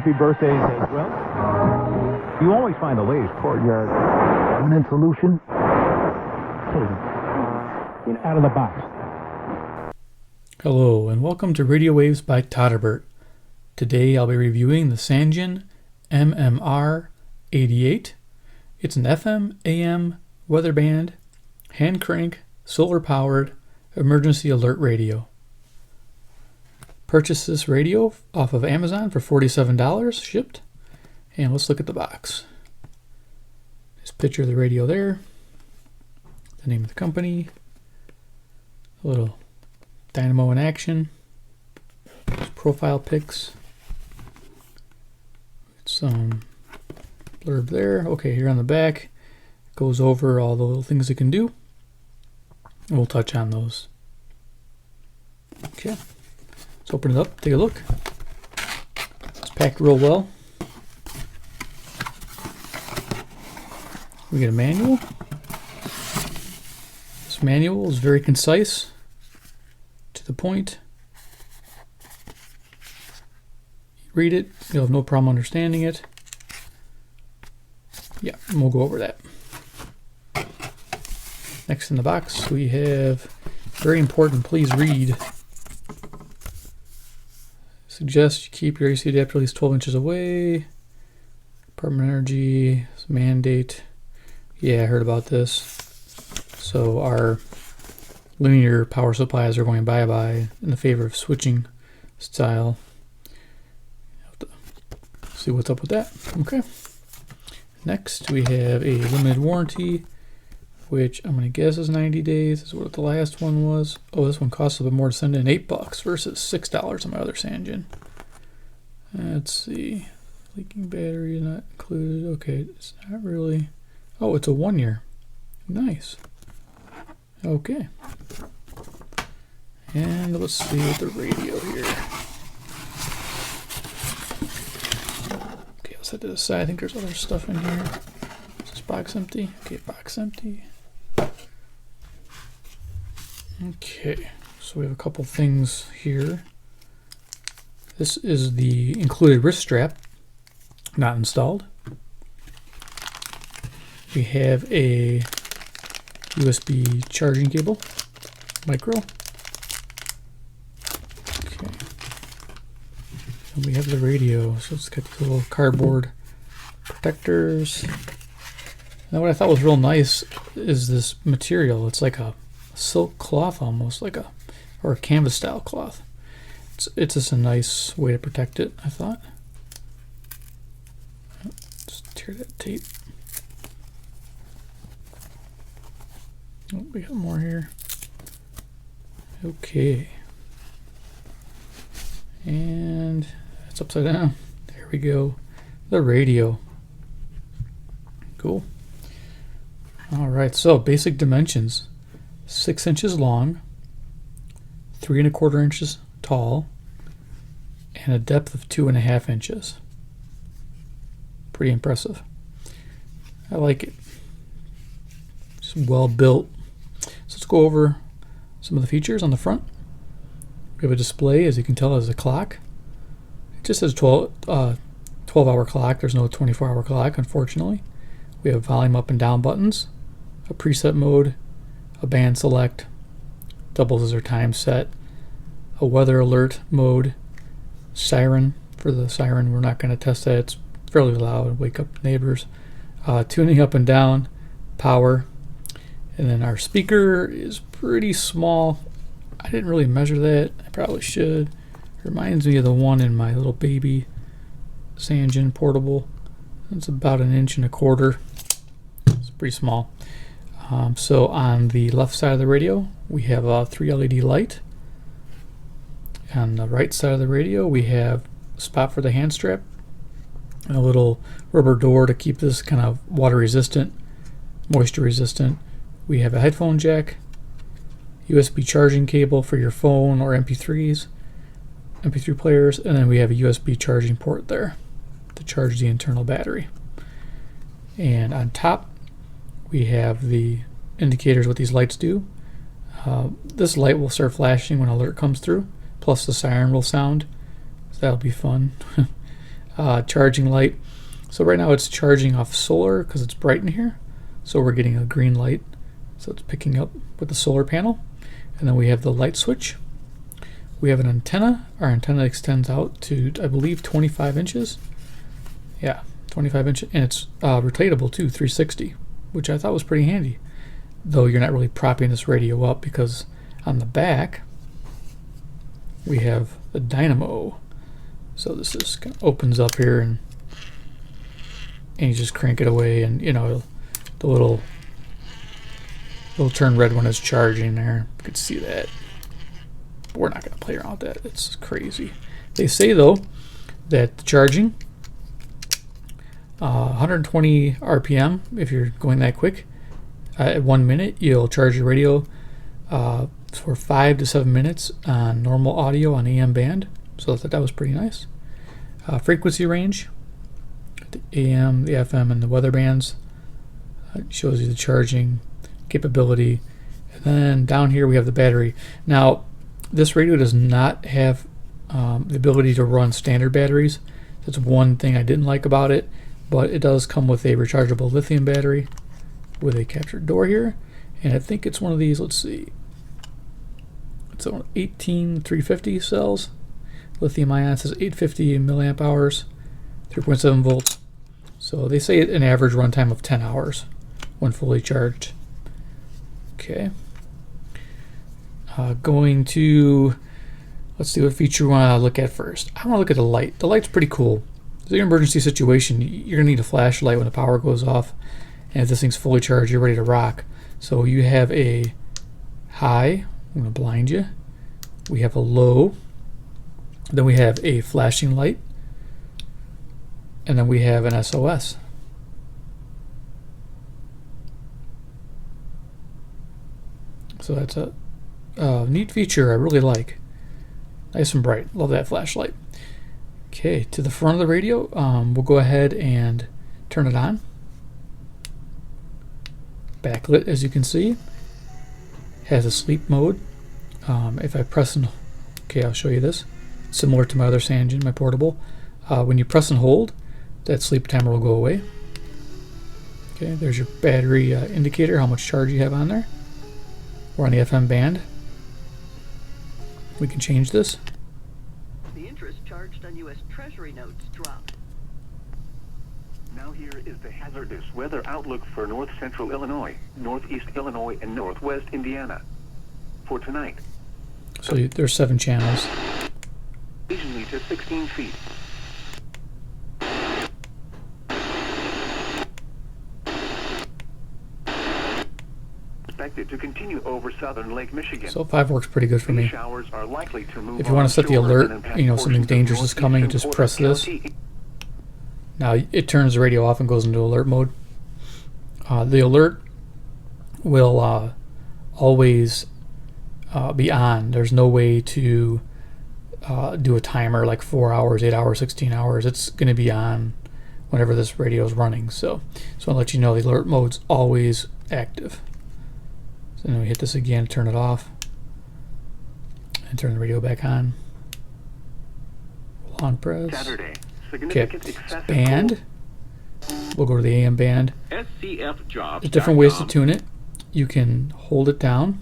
happy birthdays as well. You always find the latest courtyard permanent solution. Out of the box. Hello and welcome to Radio Waves by Todderbert. Today I'll be reviewing the Sangean MMR-88. It's an FM, AM, weather band, hand crank, solar powered, emergency alert radio. Purchased this radio off of Amazon for $47 shipped. And let's look at the box. There's a picture of the radio there. The name of the company. A little dynamo in action. Profile pics. Some blurb there. Okay, here on the back goes over all the little things it can do. And we'll touch on those. Okay, let's open it up, take a look. It's packed real well. We get a manual. This manual is very concise, to the point. Read it, you'll have no problem understanding it. Yeah, and we'll go over that. Next in the box we have, very important, please read. Suggest you keep your AC adapter at least 12 inches away. Department of Energy, mandate. Yeah, I heard about this. So our linear power supplies are going bye-bye in the favor of switching style. Have to see what's up with that. Okay. Next, we have a limited warranty, which I'm going to guess is 90 days. This is what the last one was. Oh, this one costs a bit more to send in, $8 versus $6 on my other Sangean. Let's see. Leaking battery is not included. Okay, it's not really. Oh, it's a 1 year. Nice. Okay. And let's see with the radio here. Okay, let's head to the side. I think there's other stuff in here. Is this box empty? Okay, box empty. Okay, so we have a couple things here. This is the included wrist strap, not installed. We have a USB charging cable, micro. Okay. And we have the radio, so let's get the little cardboard protectors. Now what I thought was real nice is this material. It's like a silk cloth almost, or a canvas style cloth. It's just a nice way to protect it, I thought. Just tear that tape. Oh, we got more here. Okay. And it's upside down. There we go. The radio. Cool. Alright, so basic dimensions. 6 inches long, 3 1/4 inches tall, and a depth of 2.5 inches. Pretty impressive. I like it. It's well built. So let's go over some of the features on the front. We have a display, as you can tell, as a clock. It just says 12-hour clock. There's no 24-hour clock, unfortunately. We have volume up and down buttons, a preset mode, a band select, doubles as our time set, a weather alert mode, siren for the siren. We're not going to test that. It's fairly loud, wake up neighbors. Tuning up and down, power. And then our speaker is pretty small. I didn't really measure that. I probably should. It reminds me of the one in my little baby Sangean portable. It's about 1.25 inches. It's pretty small. So on the left side of the radio, we have a 3 LED light. On the right side of the radio, we have a spot for the hand strap and a little rubber door to keep this kind of water resistant, moisture resistant. We have a headphone jack, USB charging cable for your phone or MP3 players, and then we have a USB charging port there to charge the internal battery. And on top, we have the indicators, what these lights do. This light will start flashing when an alert comes through, plus the siren will sound, so that'll be fun. charging light. So right now it's charging off solar because it's bright in here. So we're getting a green light. So it's picking up with the solar panel. And then we have the light switch. We have an antenna. Our antenna extends out to, I believe, 25 inches. Yeah, 25 inches. And it's rotatable too, 360, which I thought was pretty handy. Though you're not really propping this radio up because on the back we have the dynamo. So this just kind of opens up here and you just crank it away, and you know the little turn red when it's charging there. You can see that. But we're not going to play around with that. It's crazy. They say though that the charging 120 RPM if you're going that quick. At 1 minute, you'll charge your radio for 5 to 7 minutes on normal audio on AM band. So I thought that was pretty nice. Frequency range, the AM, the FM, and the weather bands. Shows you the charging capability. And then down here we have the battery. Now, this radio does not have the ability to run standard batteries. That's one thing I didn't like about it. But it does come with a rechargeable lithium battery with a captured door here, and I think it's one of these. Let's see, it's an 18350 cells. Lithium ion says 850 milliamp hours, 3.7 volts. So they say an average runtime of 10 hours when fully charged. Okay, going to, let's see what feature we want to look at first. I want to look at the light. The light's pretty cool. In an emergency situation, you're gonna need a flashlight when the power goes off. And if this thing's fully charged, you're ready to rock. So you have a high, I'm going to blind you. We have a low. Then we have a flashing light. And then we have an SOS. So that's a neat feature I really like. Nice and bright. Love that flashlight. Okay, to the front of the radio, we'll go ahead and turn it on. Backlit, as you can see, has a sleep mode. If I press and, okay, I'll show you this. Similar to my other Sangean, my portable. When you press and hold, that sleep timer will go away. Okay, there's your battery indicator, how much charge you have on there. We're on the FM band. We can change this. The interest charged on U.S. Treasury notes dropped. Now here is the hazardous weather outlook for north central Illinois, northeast Illinois, and northwest Indiana for tonight. So there's 7 channels. Occasionally to 16 feet. Expected to continue over southern Lake Michigan. So 5 works pretty good for me. Showers are likely to move if you want to set the alert, you know, something portions of dangerous is coming, just press this. Now it turns the radio off and goes into alert mode. The alert will always be on. There's no way to do a timer like 4 hours, 8 hours, 16 hours. It's going to be on whenever this radio is running. So I'll let you know the alert mode's always active. So then we hit this again, turn it off, and turn the radio back on. Long press. Saturday. Okay, band. We'll go to the AM band. There's different ways to tune it. You can hold it down,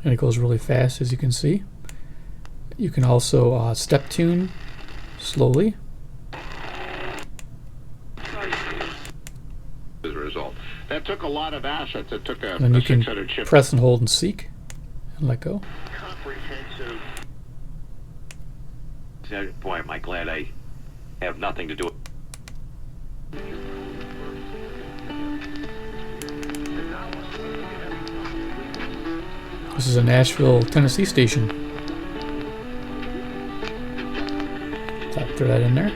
and it goes really fast, as you can see. You can also step tune slowly. As a result, that took a lot of assets. It took a And then you can 600 chip. press and hold and seek, and let go. Comprehensive. Boy, am I glad I have nothing to do with. This is a Nashville, Tennessee station. So throw that in there,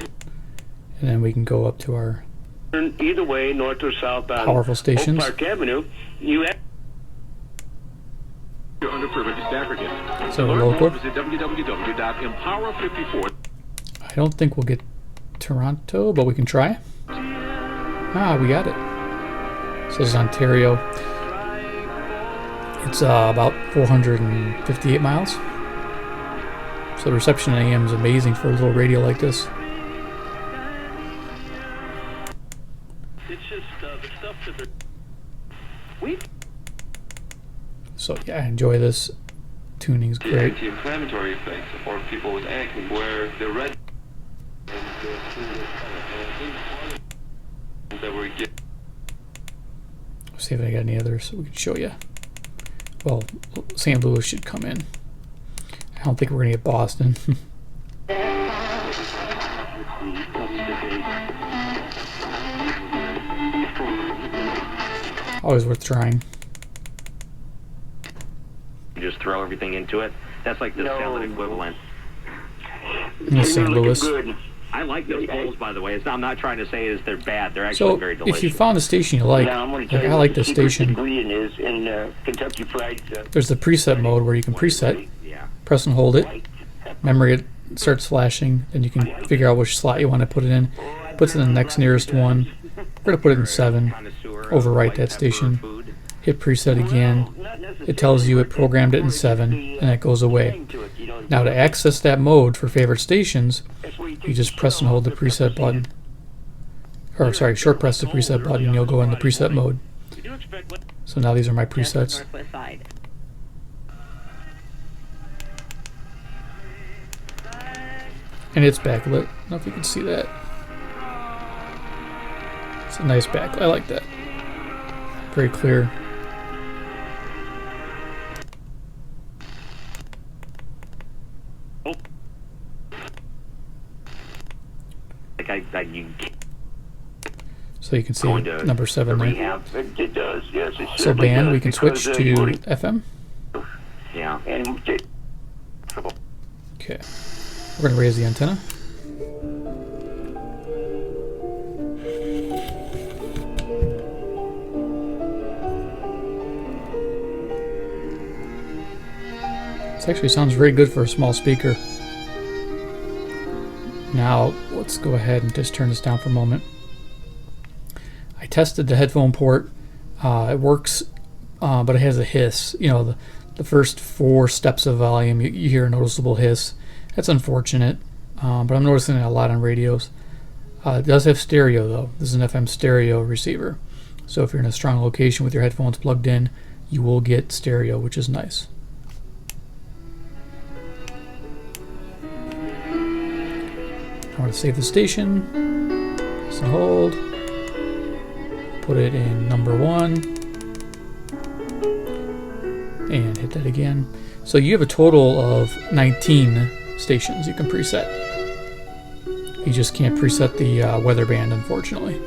and then we can go up to our Either way, north or southbound. powerful stations. Oak Park Avenue, you have You're under permit to staff again. So Learn local. more, visit www.empower54. I don't think we'll get Toronto, but we can try. Ah, we got it. So this is Ontario. It's about 458 miles. So the reception in AM is amazing for a little radio like this. It's just the stuff that they're... So yeah, I enjoy this. Tuning's The great. anti-inflammatory effects for people with acne, where the red that were given. Let's see if I got any others so we can show you. Well, St. Louis should come in. I don't think we're gonna get Boston. Always worth trying. You just throw everything into it. That's like the salad equivalent. In St. Louis. I like those bowls, by the way. I'm not trying to say they're bad. They're actually So very delicious. if you found a station you like, Now, I'm going to like tell you I what like the this secret station. ingredient is in Kentucky Fried. There's the preset mode where you can preset, Yeah. press and hold it, memory it starts flashing, then you can figure out which slot you want to put it in. Puts it in the next nearest one. We're going to put it in 7. Overwrite that station. Hit preset again. It tells you it programmed it in 7, and it goes away. Now to access that mode for favorite stations, you just press and hold the preset button. Or sorry, short press the preset button and you'll go in the preset mode. So now these are my presets. Northwest side. And it's backlit. I don't know if you can see that. It's a nice backlit. I like that. Very clear. Like you So you can see going to number 7 there. rehab. It does, yes. It So certainly band, does, we can switch because, to you wanna- FM. Yeah. and Okay. We're going to raise the antenna. This actually sounds very good for a small speaker. Now, let's go ahead and just turn this down for a moment. I tested the headphone port. It works, but it has a hiss. You know, the first 4 steps of volume, you hear a noticeable hiss. That's unfortunate, but I'm noticing it a lot on radios. It does have stereo, though. This is an FM stereo receiver. So if you're in a strong location with your headphones plugged in, you will get stereo, which is nice. I want to save the station. Press and hold. Put it in number 1. And hit that again. So you have a total of 19 stations you can preset. You just can't preset the weather band, unfortunately.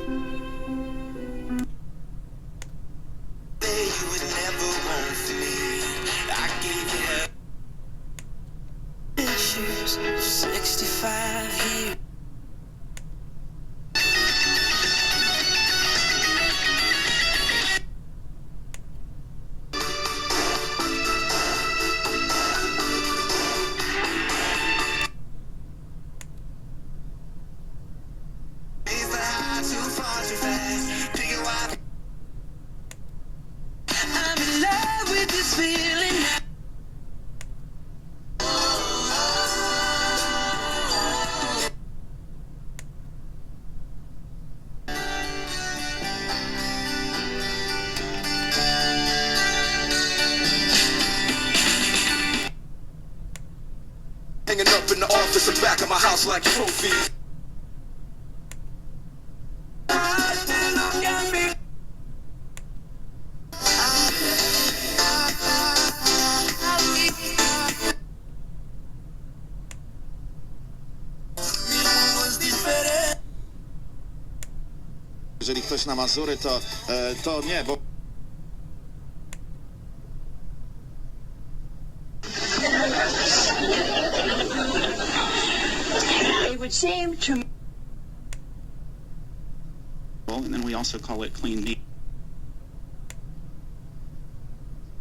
Hanging up in the office and back of my house like trophies. Jeżeli ktoś na Mazury, to nie, bo It would seem to and then we also call it clean meat.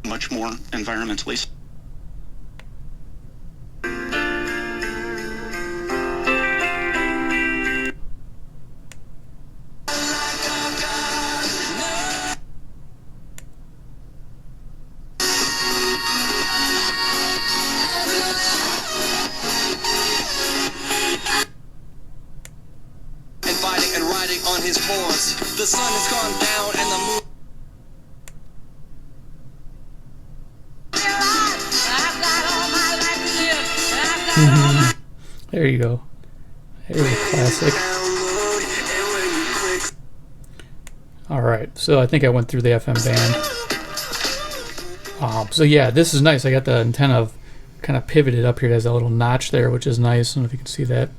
Much more environmentally. waiting on his horse. The sun has gone down and the moon. There you go. There's a classic. Alright, so I think I went through the FM band. So yeah, this is nice. I got the antenna kind of pivoted up here. It has a little notch there, which is nice. I don't know if you can see that.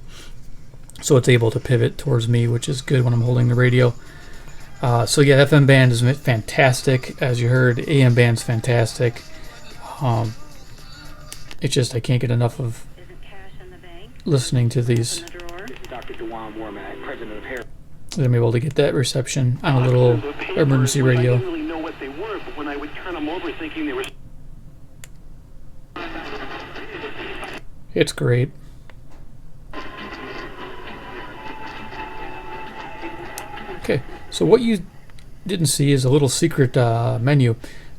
So it's able to pivot towards me, which is good when I'm holding the radio. So yeah, FM band is fantastic. As you heard, AM band's fantastic. It's just I can't get enough of listening to these. I'm able to get that reception on a little emergency radio. I didn't really know what they were, but when I would turn them over thinking they were... It's great. Okay, so what you didn't see is a little secret menu.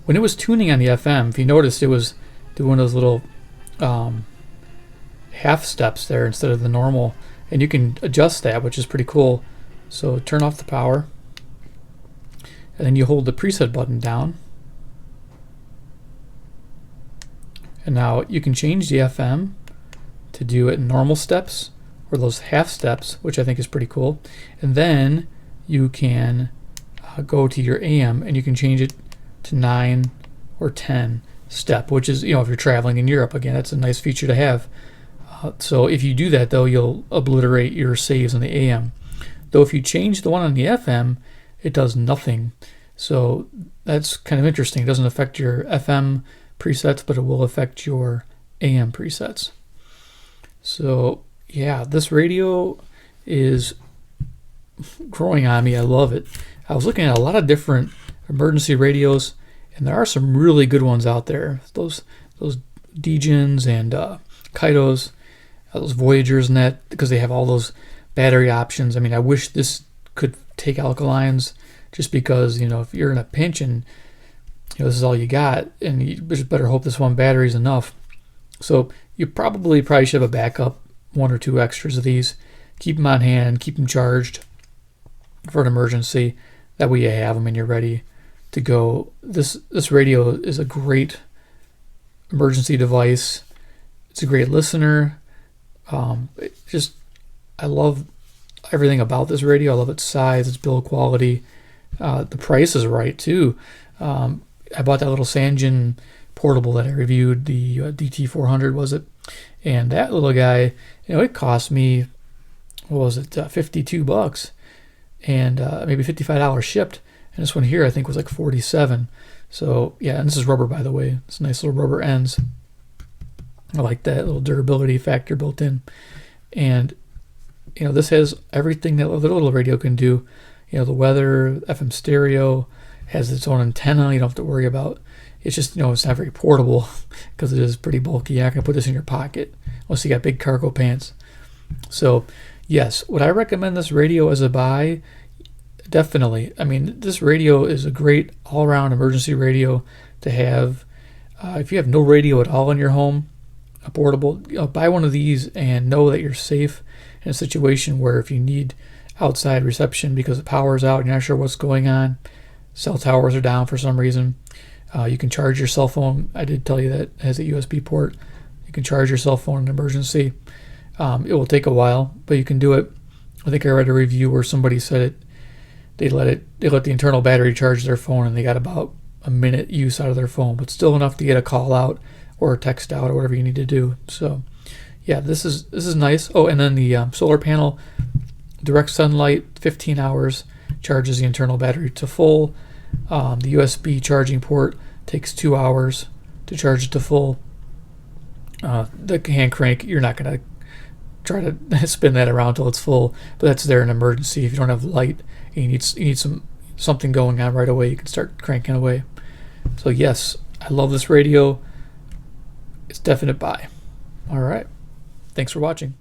When it was tuning on the FM, if you noticed, it was doing those little half steps there instead of the normal, and you can adjust that, which is pretty cool. So turn off the power, and then you hold the preset button down, and now you can change the FM to do it in normal steps or those half steps, which I think is pretty cool. And then you can go to your AM and you can change it to 9 or 10 step, which is, if you're traveling in Europe, again, that's a nice feature to have. So if you do that, though, you'll obliterate your saves on the AM. Though if you change the one on the FM, it does nothing. So that's kind of interesting. It doesn't affect your FM presets, but it will affect your AM presets. So yeah, this radio is growing on me. I love it. I was looking at a lot of different emergency radios, and there are some really good ones out there. Those Dejins and Kaitos, those Voyagers and that, because they have all those battery options. I mean, I wish this could take alkalines, just because, if you're in a pinch and this is all you got, and you just better hope this one battery is enough. So you probably should have a backup, 1 or 2 extras of these. Keep them on hand, keep them charged for an emergency. That way you have them and you're ready to go. This radio is a great emergency device. It's a great listener. I love everything about this radio. I love its size, its build quality. The price is right too. I bought that little Sangean portable that I reviewed, the DT400 was it, and that little guy, it cost me, what was it, $52, and maybe $55 shipped. And this one here I think was like $47. So yeah, and this is rubber, by the way. It's nice little rubber ends. I like that little durability factor built in. And this has everything that the little radio can do. The weather, FM stereo, has its own antenna. You don't have to worry about. It's just, it's not very portable because it is pretty bulky. You're not going to put this in your pocket unless you got big cargo pants. So yes, would I recommend this radio as a buy? Definitely. I mean, this radio is a great all-around emergency radio to have. If you have no radio at all in your home, a portable, buy one of these and know that you're safe in a situation where if you need outside reception because the power's out, you're not sure what's going on, cell towers are down for some reason, you can charge your cell phone. I did tell you that it has a USB port. You can charge your cell phone in an emergency. It will take a while, but you can do it. I think I read a review where somebody said they let the internal battery charge their phone, and they got about a minute use out of their phone, but still enough to get a call out or a text out or whatever you need to do. So yeah, this is nice. Oh, and then the solar panel, direct sunlight, 15 hours, charges the internal battery to full. The USB charging port takes 2 hours to charge it to full. The hand crank, you're not going to try to spin that around till it's full, but that's there in an emergency. If you don't have light and you need something going on right away, you can start cranking away. So yes, I love this radio. It's definite buy. All right. Thanks for watching.